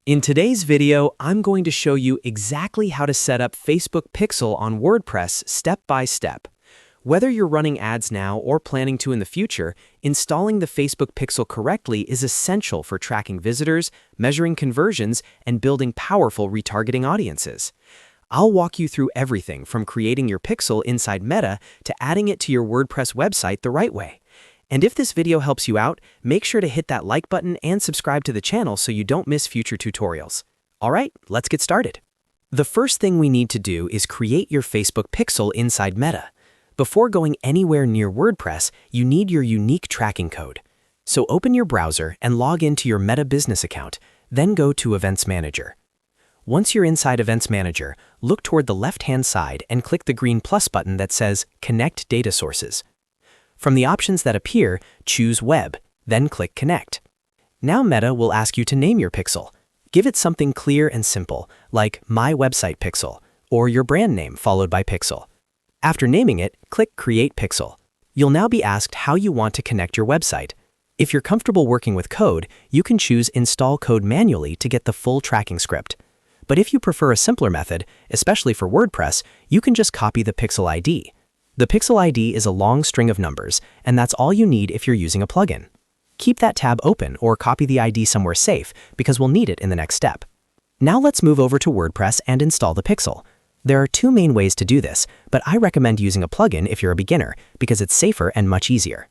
In today's video, I'm going to show you exactly how to set up Facebook Pixel on WordPress step by step. Whether you're running ads now or planning to in the future, installing the Facebook Pixel correctly is essential for tracking visitors, measuring conversions, and building powerful retargeting audiences. I'll walk you through everything from creating your pixel inside Meta to adding it to your WordPress website the right way. And if this video helps you out, make sure to hit that like button and subscribe to the channel so you don't miss future tutorials. Alright, let's get started. The first thing we need to do is create your Facebook pixel inside Meta. Before going anywhere near WordPress, you need your unique tracking code. So open your browser and log into your Meta business account, then go to Events Manager. Once you're inside Events Manager, look toward the left-hand side and click the green plus button that says Connect Data Sources. From the options that appear, choose Web, then click Connect. Now Meta will ask you to name your pixel. Give it something clear and simple, like My Website Pixel, or your brand name followed by Pixel. After naming it, click Create Pixel. You'll now be asked how you want to connect your website. If you're comfortable working with code, you can choose Install Code manually to get the full tracking script. But if you prefer a simpler method, especially for WordPress, you can just copy the Pixel ID. The Pixel ID is a long string of numbers, and that's all you need if you're using a plugin. Keep that tab open or copy the ID somewhere safe because we'll need it in the next step. Now let's move over to WordPress and install the pixel. There are two main ways to do this, but I recommend using a plugin if you're a beginner because it's safer and much easier.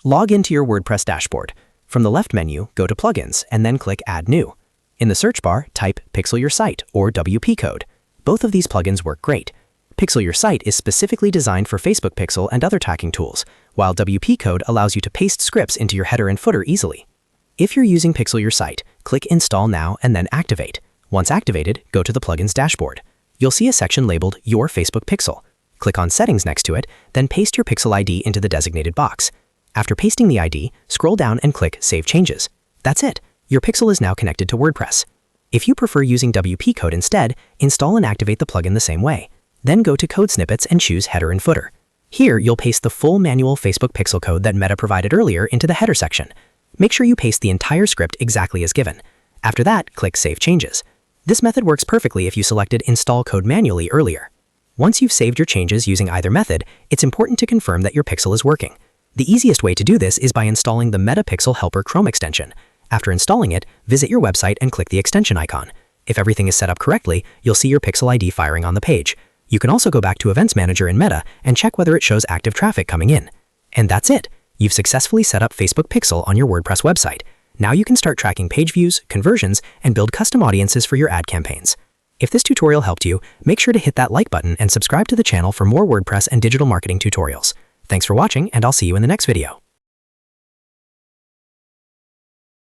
Log into your WordPress dashboard. From the left menu, go to Plugins and then click Add New. In the search bar, type PixelYourSite or WP code. Both of these plugins work great. PixelYourSite is specifically designed for Facebook Pixel and other tracking tools, while WP code allows you to paste scripts into your header and footer easily. If you're using PixelYourSite, click Install Now and then Activate. Once activated, go to the Plugins dashboard. You'll see a section labeled Your Facebook Pixel. Click on Settings next to it, then paste your Pixel ID into the designated box. After pasting the ID, scroll down and click Save Changes. That's it. Your pixel is now connected to WordPress. If you prefer using WP code instead, install and activate the plugin the same way. Then go to Code Snippets and choose Header and Footer. Here, you'll paste the full manual Facebook pixel code that Meta provided earlier into the header section. Make sure you paste the entire script exactly as given. After that, click Save Changes. This method works perfectly if you selected Install Code manually earlier. Once you've saved your changes using either method, it's important to confirm that your pixel is working. The easiest way to do this is by installing the Meta Pixel Helper Chrome extension. After installing it, visit your website and click the extension icon. If everything is set up correctly, you'll see your Pixel ID firing on the page. You can also go back to Events Manager in Meta and check whether it shows active traffic coming in. And that's it! You've successfully set up Facebook Pixel on your WordPress website. Now you can start tracking page views, conversions, and build custom audiences for your ad campaigns. If this tutorial helped you, make sure to hit that like button and subscribe to the channel for more WordPress and digital marketing tutorials. Thanks for watching, and I'll see you in the next video.